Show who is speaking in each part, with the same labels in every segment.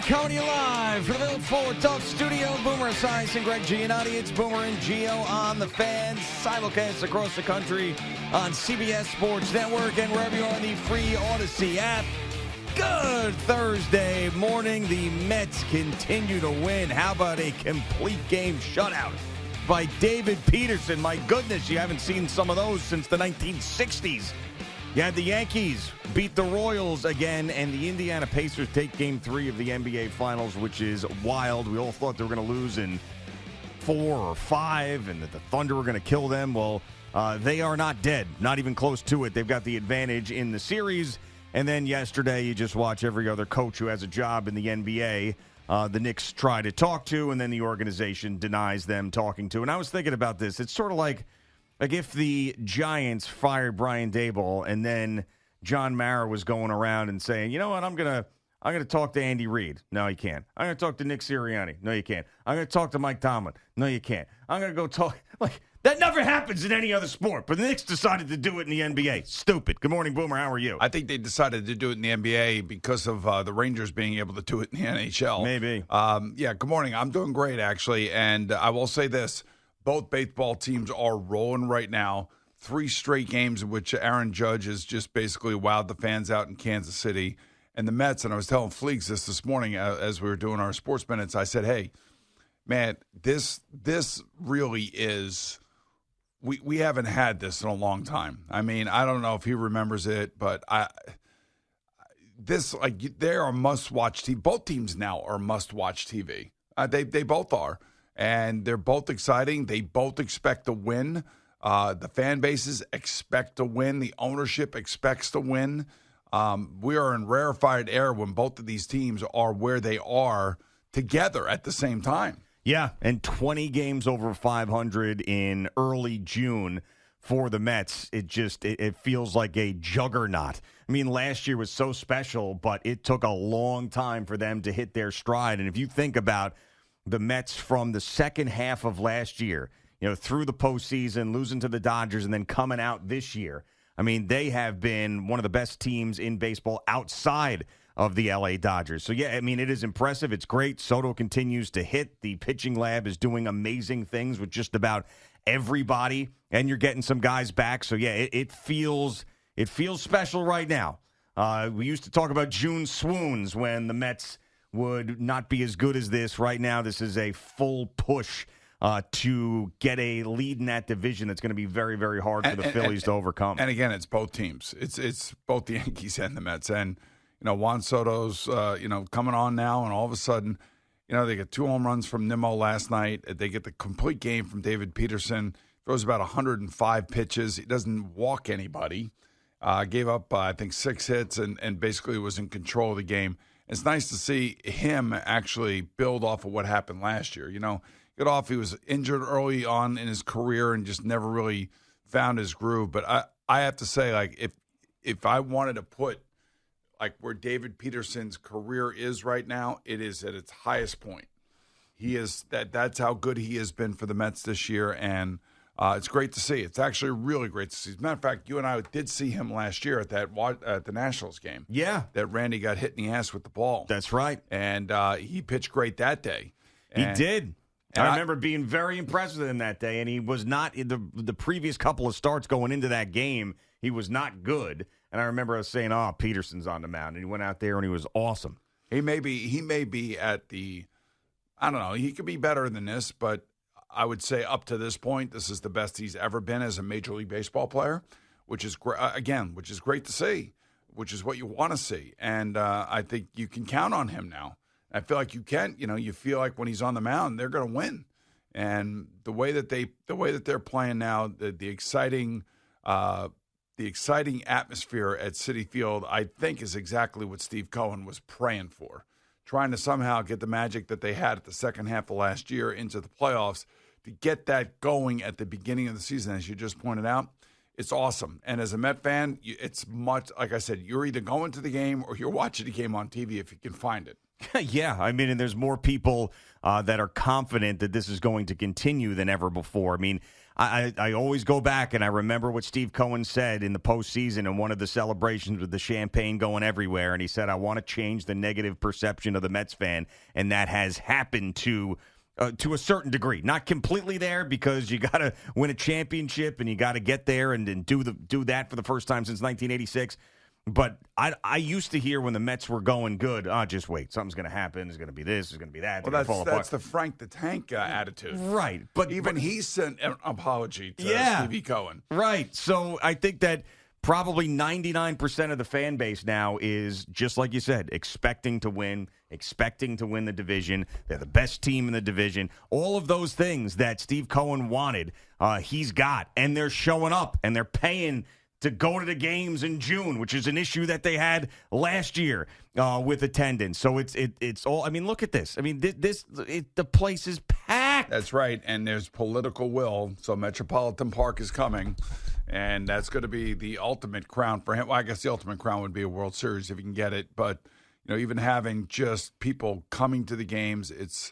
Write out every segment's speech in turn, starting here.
Speaker 1: Coming to you live from the Built Ford Tough Studio. Boomer Esiason and Greg Giannotti. It's Boomer and Gio on the Fan. Simulcast across the country on CBS Sports Network and wherever you are on the free Odyssey app. Good Thursday morning. The Mets continue to win. How about a complete game shutout by David Peterson? My goodness, you haven't seen some of those since the 1960s. You had the Yankees beat the Royals again, and the Indiana Pacers take Game 3 of the NBA Finals, which is wild. We all thought they were going to lose in 4 or 5 and that the Thunder were going to kill them. Well, they are not dead, not even close to it. They've got the advantage in the series. And then yesterday, you just watch every other coach who has a job in the NBA. The Knicks try to talk to, and then the organization denies them talking to. And I was thinking about this. It's sort of like if the Giants fired Brian Daboll and then John Mara was going around and saying, you know what, I'm gonna talk to Andy Reid. No, you can't. I'm gonna talk to Nick Sirianni. No, you can't. I'm gonna talk to Mike Tomlin. No, you can't. I'm gonna go talk. Like, that never happens in any other sport, but the Knicks decided to do it in the NBA. Stupid. Good morning, Boomer. How are you?
Speaker 2: I think they decided to do it in the NBA because of the Rangers being able to do it in the NHL.
Speaker 1: Maybe.
Speaker 2: Yeah, good morning. I'm doing great, actually, and I will say this. Both baseball teams are rolling right now. 3 straight games in which Aaron Judge has just basically wowed the fans out in Kansas City. And the Mets, and I was telling Fleeks this morning as we were doing our sports minutes, I said, hey, man, this really is – we haven't had this in a long time. I mean, I don't know if he remembers it, but they are must-watch TV. Both teams now are must-watch TV. They both are. And they're both exciting. They both expect to win. The fan bases expect to win. The ownership expects to win. We are in rarefied air when both of these teams are where they are together at the same time.
Speaker 1: Yeah, and 20 games over 500 in early June for the Mets. It feels like a juggernaut. I mean, last year was so special, but it took a long time for them to hit their stride. And if you think about the Mets from the second half of last year, through the postseason, losing to the Dodgers, and then coming out this year. I mean, they have been one of the best teams in baseball outside of the L.A. Dodgers. So, yeah, I mean, it is impressive. It's great. Soto continues to hit. The pitching lab is doing amazing things with just about everybody, and you're getting some guys back. So, yeah, it feels special right now. We used to talk about June swoons when the Mets would not be as good as this. Right now, this is a full push to get a lead in that division that's going to be very, very hard for the Phillies to overcome.
Speaker 2: And again, it's both teams. It's both the Yankees and the Mets. And, Juan Soto's, coming on now, and all of a sudden, they get 2 home runs from Nimmo last night. They get the complete game from David Peterson. Throws about 105 pitches. He doesn't walk anybody. Gave up, I think, 6 hits and basically was in control of the game. It's nice to see him actually build off of what happened last year. He was injured early on in his career and just never really found his groove. But I have to say, like, if I wanted to put, like, where David Peterson's career is right now, it is at its highest point. He is that's how good he has been for the Mets this year, and it's great to see. It's actually really great to see. As a matter of fact, you and I did see him last year at the Nationals game.
Speaker 1: Yeah.
Speaker 2: That Randy got hit in the ass with the ball.
Speaker 1: That's right.
Speaker 2: And he pitched great that day.
Speaker 1: He did. And I remember being very impressed with him that day, and he was not in the previous couple of starts going into that game. He was not good. And I remember us saying, Peterson's on the mound. And he went out there, and he was awesome.
Speaker 2: He may be at the, I don't know, he could be better than this, but I would say up to this point, this is the best he's ever been as a Major League Baseball player, which is which is great to see, which is what you want to see. And I think you can count on him now. I feel like you can. You feel like when he's on the mound, they're going to win. And the way that they're playing now, the exciting atmosphere at Citi Field, I think, is exactly what Steve Cohen was praying for, trying to somehow get the magic that they had at the second half of last year into the playoffs, to get that going at the beginning of the season, as you just pointed out. It's awesome. And as a Met fan, it's much, like I said, you're either going to the game or you're watching the game on TV if you can find it.
Speaker 1: Yeah, I mean, and there's more people that are confident that this is going to continue than ever before. I mean, I always go back and I remember what Steve Cohen said in the postseason in one of the celebrations with the champagne going everywhere. And he said, I want to change the negative perception of the Mets fan. And that has happened to a certain degree. Not completely there, because you got to win a championship and you got to get there and do that for the first time since 1986. But I used to hear when the Mets were going good, just wait, something's going to happen. There's going to be this, there's going to be that.
Speaker 2: Well, that's the Frank the Tank attitude.
Speaker 1: Right. But
Speaker 2: he sent an apology to Stevie Cohen.
Speaker 1: Right. So I think that probably 99% of the fan base now is, just like you said, expecting to win the division. They're the best team in the division. All of those things that Steve Cohen wanted, he's got. And they're showing up, and they're paying to go to the games in June, which is an issue that they had last year with attendance. So it's all. I mean, look at this. I mean, the place is packed.
Speaker 2: That's right, and there's political will. So Metropolitan Park is coming, and that's going to be the ultimate crown for him. Well, I guess the ultimate crown would be a World Series if he can get it. But even having just people coming to the games, it's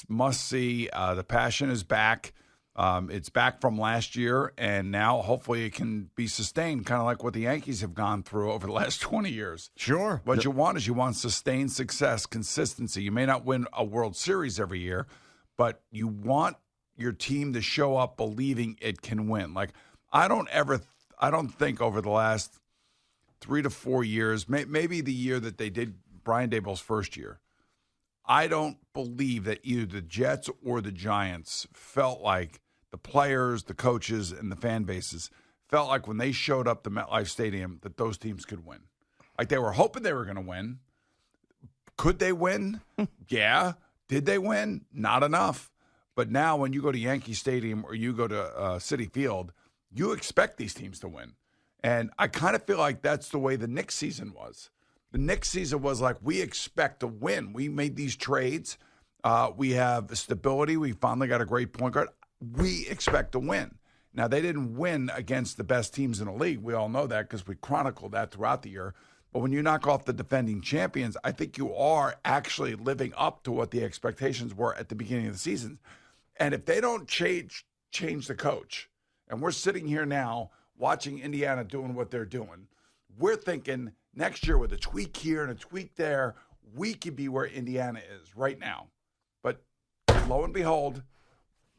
Speaker 2: must see. The passion is back. It's back from last year, and now hopefully it can be sustained, kind of like what the Yankees have gone through over the last 20 years.
Speaker 1: Sure.
Speaker 2: What you want sustained success, consistency. You may not win a World Series every year, but you want your team to show up believing it can win. Like, I don't think over the last 3 to 4 years, maybe the year that they did Brian Daboll's first year, I don't believe that either the Jets or the Giants felt like the players, the coaches, and the fan bases felt like when they showed up to MetLife Stadium that those teams could win. Like, they were hoping they were going to win. Could they win? Yeah. Did they win? Not enough. But now when you go to Yankee Stadium or you go to Citi Field, you expect these teams to win. And I kind of feel like that's the way the Knicks season was. The Knicks season was like, we expect to win. We made these trades. We have stability. We finally got a great point guard. We expect to win. Now, they didn't win against the best teams in the league. We all know that because we chronicled that throughout the year. But when you knock off the defending champions, I think you are actually living up to what the expectations were at the beginning of the season. And if they don't change the coach, and we're sitting here now watching Indiana doing what they're doing, we're thinking next year with a tweak here and a tweak there, we could be where Indiana is right now. But lo and behold,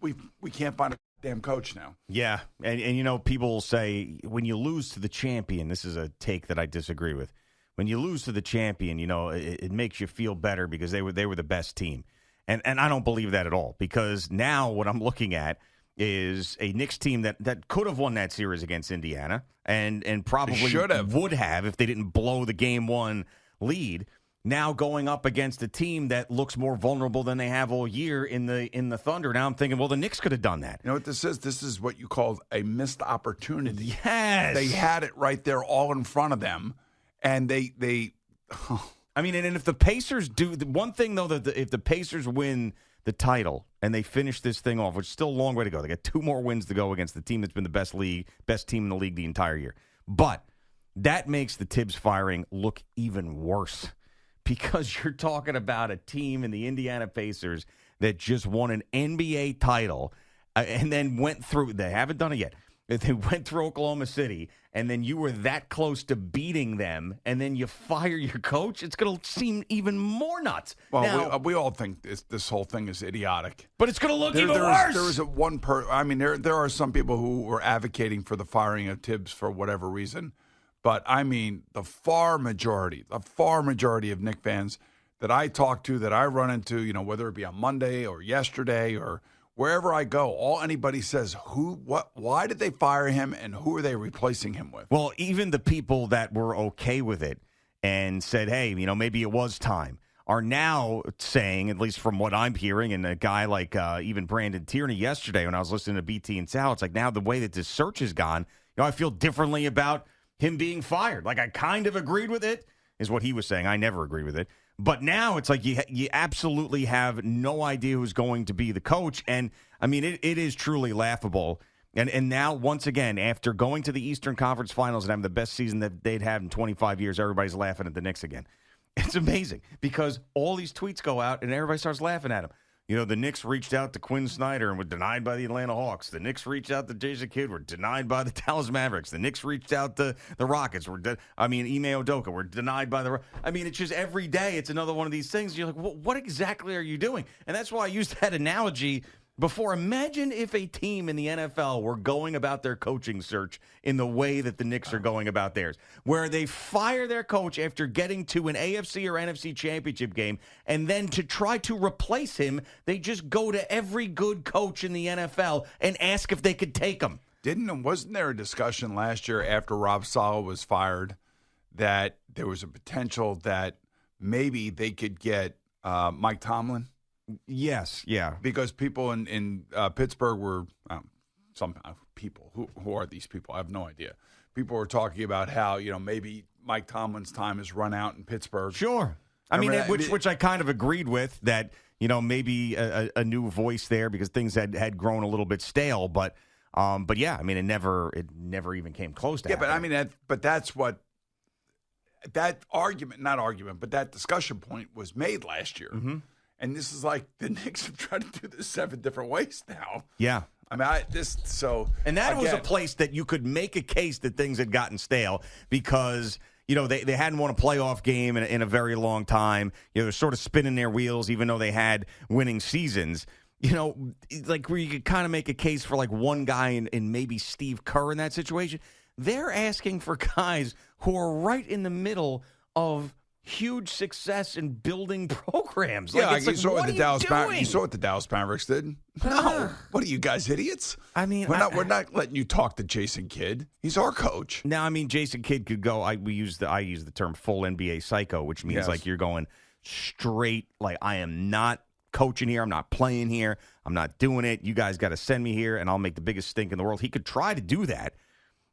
Speaker 2: we can't find a damn coach now.
Speaker 1: Yeah, and people will say when you lose to the champion, this is a take that I disagree with. When you lose to the champion, it makes you feel better because they were the best team. And I don't believe that at all, because now what I'm looking at is a Knicks team that could have won that series against Indiana and probably would have if they didn't blow the game one lead. Now going up against a team that looks more vulnerable than they have all year in the Thunder. Now I'm thinking, well, the Knicks could have done that.
Speaker 2: You know what this is? This is what you call a missed opportunity.
Speaker 1: Yes.
Speaker 2: They had it right there all in front of them, and they
Speaker 1: I mean, and if the Pacers do – one thing, though, that if the Pacers win the title and they finish this thing off, which is still a long way to go. They got 2 more wins to go against the team that's been the best team in the league the entire year. But that makes the Tibbs firing look even worse, because you're talking about a team in the Indiana Pacers that just won an NBA title and then went through – they haven't done it yet. They went through Oklahoma City, and then you were that close to beating them, and then you fire your coach. It's going to seem even more nuts.
Speaker 2: Well,
Speaker 1: now,
Speaker 2: we all think this whole thing is idiotic.
Speaker 1: But it's going to look even worse.
Speaker 2: There is there are some people who were advocating for the firing of Tibbs for whatever reason. But, I mean, the far majority of Knicks fans that I talk to, that I run into, whether it be on Monday or yesterday or wherever I go, all anybody says, why did they fire him, and who are they replacing him with?
Speaker 1: Well, even the people that were okay with it and said, hey, maybe it was time, are now saying, at least from what I'm hearing, and a guy like even Brandon Tierney yesterday when I was listening to BT and Sal, it's like now the way that this search has gone, I feel differently about him being fired. Like, I kind of agreed with it, is what he was saying. I never agreed with it. But now it's like you absolutely have no idea who's going to be the coach. And, I mean, it is truly laughable. And now, once again, after going to the Eastern Conference Finals and having the best season that they'd had in 25 years, everybody's laughing at the Knicks again. It's amazing because all these tweets go out and everybody starts laughing at them.
Speaker 3: the Knicks reached out to Quinn Snyder and were denied by the Atlanta Hawks. The Knicks reached out to Jason Kidd, were denied by the Dallas Mavericks. The Knicks reached out to the Rockets. Ime Udoka were denied by the. It's just every day it's another one of these things. You're like, what exactly are you doing? And that's why I used that analogy before. Imagine if a team in the NFL were going about their coaching search in the way that the Knicks are going about theirs, where they fire their coach after getting to an AFC or NFC championship game, and then to try to replace him, they just go to every good coach in the NFL and ask if they could take him.
Speaker 2: Wasn't there a discussion last year after Rob Saleh was fired that there was a potential that maybe they could get Mike Tomlin?
Speaker 3: Yes, yeah.
Speaker 2: Because people in Pittsburgh were some people. Who are these people? I have no idea. People were talking about how maybe Mike Tomlin's time has run out in Pittsburgh.
Speaker 3: Sure. Which I kind of agreed with, that maybe a new voice there because things had grown a little bit stale. But yeah, it never even came close to.
Speaker 2: Yeah, happening. But that's what that that discussion point was made last year.
Speaker 3: Mm-hmm.
Speaker 2: And this is like the Knicks have tried to do this 7 different ways now.
Speaker 3: Yeah.
Speaker 2: And that
Speaker 3: was a place that you could make a case that things had gotten stale because, they hadn't won a playoff game in a very long time. They're sort of spinning their wheels even though they had winning seasons. Like where you could kind of make a case for like one guy in maybe Steve Kerr in that situation. They're asking for guys who are right in the middle of huge success in building programs.
Speaker 2: Yeah, you saw what the Dallas Mavericks did. No, what are you guys, idiots? We're not letting you talk to Jason Kidd. He's our coach.
Speaker 3: Now, Jason Kidd could go. I use the term full NBA psycho, which means like you're going straight. Like I am not coaching here. I'm not playing here. I'm not doing it. You guys got to send me here, and I'll make the biggest stink in the world. He could try to do that.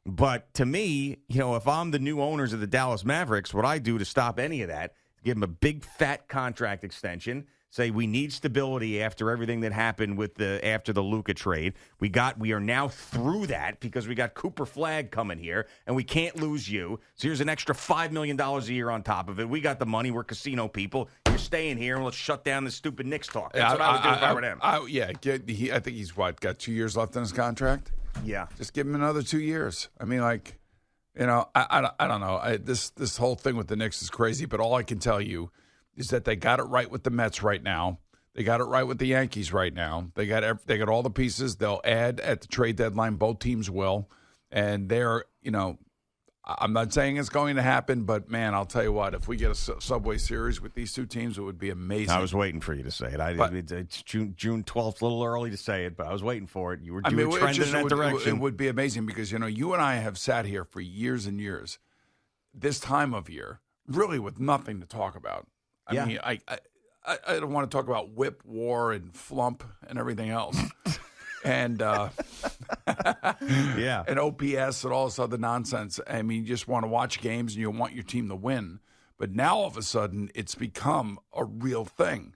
Speaker 3: But to me, if I'm the new owners of the Dallas Mavericks, what I do to stop any of that, give them a big fat contract extension, say we need stability after everything that happened after the Luka trade. We are now through that because we got Cooper Flagg coming here, and we can't lose you. So here's an extra $5 million a year on top of it. We got the money. We're casino people. You're staying here, and let's shut down this stupid Knicks talk. That's what I would do if I were them.
Speaker 2: I think he's got 2 years left in his contract.
Speaker 3: Yeah,
Speaker 2: just give him another 2 years. I don't know. This whole thing with the Knicks is crazy, but all I can tell you is that they got it right with the Mets right now. They got it right with the Yankees right now. They got all the pieces. They'll add at the trade deadline. Both teams will, and they're I'm not saying it's going to happen, but man, I'll tell you what. If we get a Subway Series with these two teams, it would be amazing.
Speaker 3: I was waiting for you to say it. It's June 12th, a little early to say it, but I was waiting for it. You were trending in that direction.
Speaker 2: It would be amazing because you and I have sat here for years and years, this time of year, really with nothing to talk about. I don't want to talk about whip, war, and flump and everything else. And and OPS and all this other nonsense. You just want to watch games and you want your team to win. But now all of a sudden, it's become a real thing.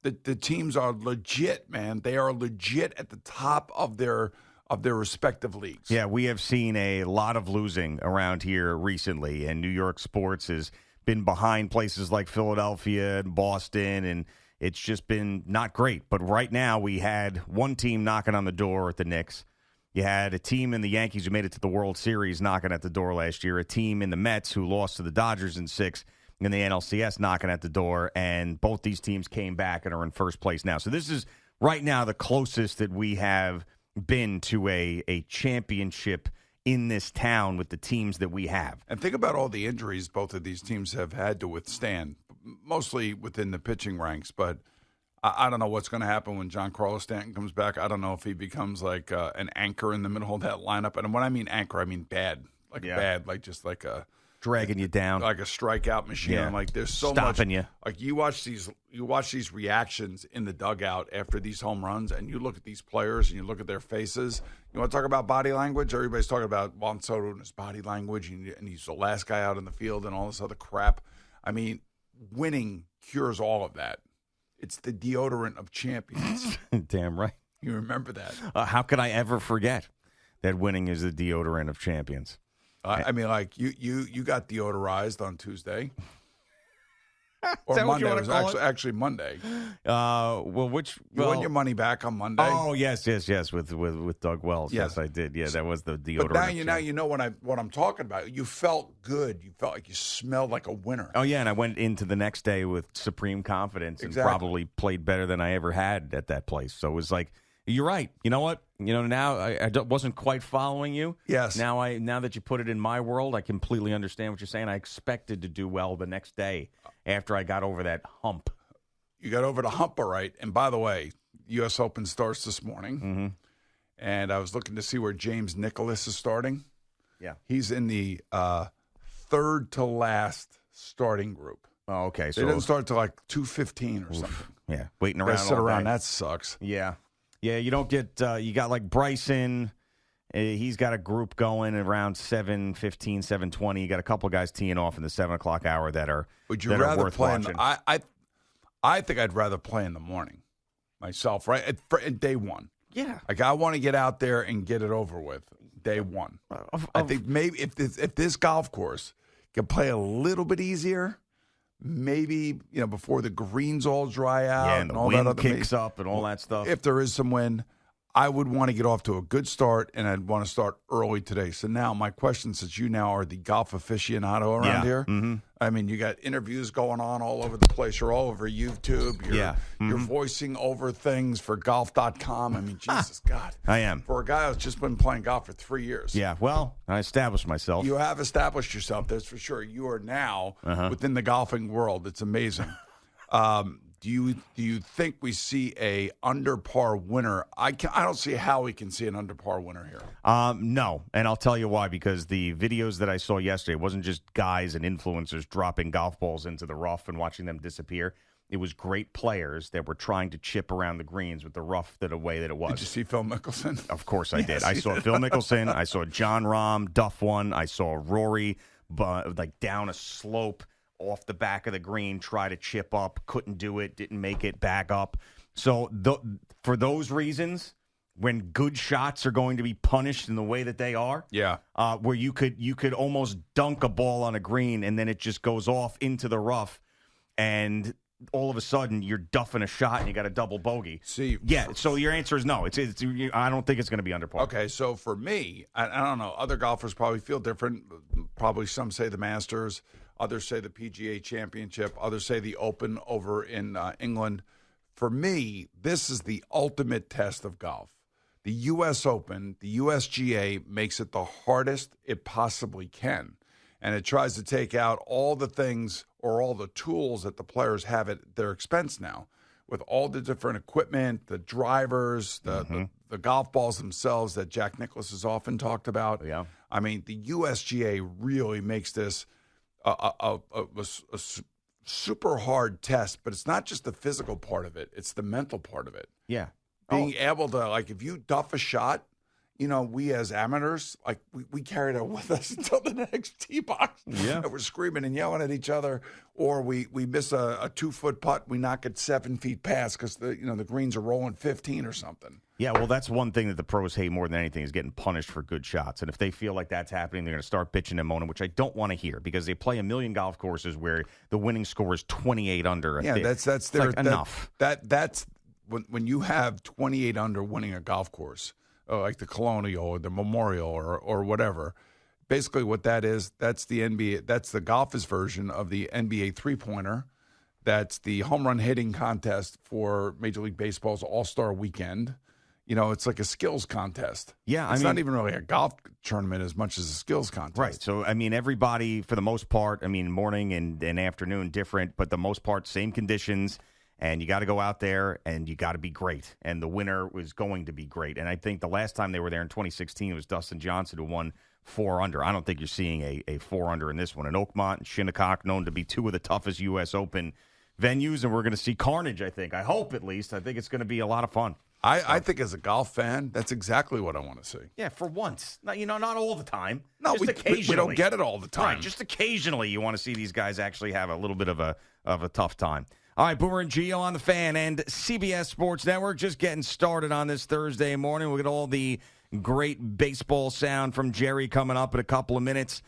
Speaker 2: The teams are legit, man. They are legit at the top of their respective leagues.
Speaker 3: Yeah, we have seen a lot of losing around here recently, and New York sports has been behind places like Philadelphia and Boston, and it's just been not great. But right now we had one team knocking on the door at the Knicks. You had a team in the Yankees who made it to the World Series knocking at the door last year, a team in the Mets who lost to the Dodgers in 6 in the NLCS knocking at the door, and both these teams came back and are in first place now. So this is right now the closest that we have been to a championship in this town with the teams that we have.
Speaker 2: And think about all the injuries both of these teams have had to withstand, mostly within the pitching ranks. But I don't know what's going to happen when Giancarlo Stanton comes back. I don't know if he becomes like an anchor in the middle of that lineup. And when I mean anchor, I mean bad. Bad, like just like a
Speaker 3: dragging you down,
Speaker 2: like a strikeout machine.
Speaker 3: Yeah.
Speaker 2: Like there's so
Speaker 3: stopping
Speaker 2: much.
Speaker 3: You.
Speaker 2: Like you watch these reactions in the dugout after these home runs, and you look at these players and you look at their faces. You want to talk about body language? Everybody's talking about Juan Soto and his body language, and he's the last guy out in the field and all this other crap. Winning cures all of that. It's the deodorant of champions.
Speaker 3: Damn right.
Speaker 2: You remember that?
Speaker 3: How could I ever forget that winning is the deodorant of champions?
Speaker 2: You got deodorized on Tuesday. Or
Speaker 3: that what you
Speaker 2: Monday. It
Speaker 3: wanna
Speaker 2: was
Speaker 3: call it?
Speaker 2: actually Monday.
Speaker 3: You
Speaker 2: won your money back on Monday.
Speaker 3: Oh, yes, with Doug Wells. Yes, I did. Yeah, that was the deodorant.
Speaker 2: But now you know what I'm talking about. You felt good. You felt like you smelled like a winner.
Speaker 3: Oh, yeah, and I went into the next day with supreme confidence and probably played better than I ever had at that place. So it was like, you're right. You know what? Now I wasn't quite following you.
Speaker 2: Yes.
Speaker 3: Now that you put it in my world, I completely understand what you're saying. I expected to do well the next day after I got over that hump.
Speaker 2: You got over the hump, all right. And by the way, U.S. Open starts this morning. And I was looking to see where James Nicklaus is starting.
Speaker 3: Yeah.
Speaker 2: He's in the third to last starting group.
Speaker 3: Oh, okay.
Speaker 2: So they didn't start till like 2:15 or something.
Speaker 3: Yeah, waiting around.
Speaker 2: Sit around.
Speaker 3: Day.
Speaker 2: That sucks.
Speaker 3: Yeah. Yeah, you don't get you got like Bryson. He's got a group going around 7:15, 7:20. You got a couple of guys teeing off in the 7 o'clock hour that are
Speaker 2: Would you
Speaker 3: that
Speaker 2: rather
Speaker 3: are worth
Speaker 2: play?
Speaker 3: watching.
Speaker 2: I think I'd rather play in the morning myself, right? At day one.
Speaker 3: Yeah.
Speaker 2: Like I want to get out there and get it over with day one. I think maybe if this golf course can play a little bit easier, maybe before the greens all dry out,
Speaker 3: yeah, and the
Speaker 2: all
Speaker 3: wind
Speaker 2: that other
Speaker 3: kicks up and all that stuff.
Speaker 2: If there is some wind, I would want to get off to a good start, and I'd want to start early today. So now my question, since you now are the golf aficionado around here, I mean, you got interviews going on all over the place. You're all over YouTube. You're voicing over things for golf.com. I mean, Jesus God.
Speaker 3: I am.
Speaker 2: For a guy who's just been playing golf for 3 years.
Speaker 3: Yeah, well, I established myself.
Speaker 2: You have established yourself, that's for sure. You are now within the golfing world. It's amazing. Do you think we see a under par winner? I don't see how we can see an under par winner here.
Speaker 3: No, and I'll tell you why. Because the videos that I saw yesterday wasn't just guys and influencers dropping golf balls into the rough and watching them disappear. It was great players that were trying to chip around the greens with the rough the way that it was.
Speaker 2: Did you see Phil Mickelson?
Speaker 3: Of course I did. I saw Phil Mickelson. I saw John Rahm duff one. I saw Rory down a slope off the back of the green, try to chip up, couldn't do it, didn't make it, back up. So for those reasons, when good shots are going to be punished in the way that they are, where you could almost dunk a ball on a green and then it just goes off into the rough, and all of a sudden you're duffing a shot and you got a double bogey. So your answer is no. I don't think it's going to be under par.
Speaker 2: Okay, so for me, I don't know. Other golfers probably feel different. Probably some say the Masters. Others say the PGA Championship. Others say the Open over in England. For me, this is the ultimate test of golf. The U.S. Open, the USGA makes it the hardest it possibly can. And it tries to take out all the things or all the tools that the players have at their expense now, with all the different equipment, the drivers, the golf balls themselves that Jack Nicklaus has often talked about.
Speaker 3: Yeah.
Speaker 2: I mean, the USGA really makes this a super hard test, but it's not just the physical part of it, it's the mental part of it.
Speaker 3: Yeah.
Speaker 2: Being able to, like, if you duff a shot, we as amateurs, like, we carried it with us until the next tee box.
Speaker 3: Yeah.
Speaker 2: And we're screaming and yelling at each other, or we miss a 2-foot putt, we knock it 7 feet past because the greens are rolling 15 or something.
Speaker 3: Yeah, well, that's one thing that the pros hate more than anything is getting punished for good shots. And if they feel like that's happening, they're going to start bitching and moaning, which I don't want to hear, because they play a million golf courses where the winning score is 28 under.
Speaker 2: Yeah, that's
Speaker 3: enough.
Speaker 2: That's when you have 28 under winning a golf course, like the Colonial or the Memorial or whatever. Basically, what that is, that's the NBA. That's the golfers' version of the NBA three-pointer. That's the home run hitting contest for Major League Baseball's All-Star Weekend. It's like a skills contest.
Speaker 3: Yeah,
Speaker 2: it's not even really a golf tournament as much as a skills contest.
Speaker 3: Right. So, I mean, everybody, for the most part, morning and afternoon different, but the most part, same conditions. And you got to go out there and you got to be great. And the winner was going to be great. And I think the last time they were there in 2016, it was Dustin Johnson who won 4 under. I don't think you're seeing a 4 under in this one. And Oakmont and Shinnecock, known to be 2 of the toughest U.S. Open venues. And we're going to see carnage, I think. I hope, at least. I think it's going to be a lot of fun.
Speaker 2: I think as a golf fan, that's exactly what I want to see.
Speaker 3: Yeah, for once. Not all the time.
Speaker 2: No,
Speaker 3: just occasionally.
Speaker 2: We don't get it all the time.
Speaker 3: Right, just occasionally you want to see these guys actually have a little bit of a tough time. All right, Boomer and Gio on the Fan and CBS Sports Network, just getting started on this Thursday morning. We'll get all the great baseball sound from Jerry coming up in a couple of minutes.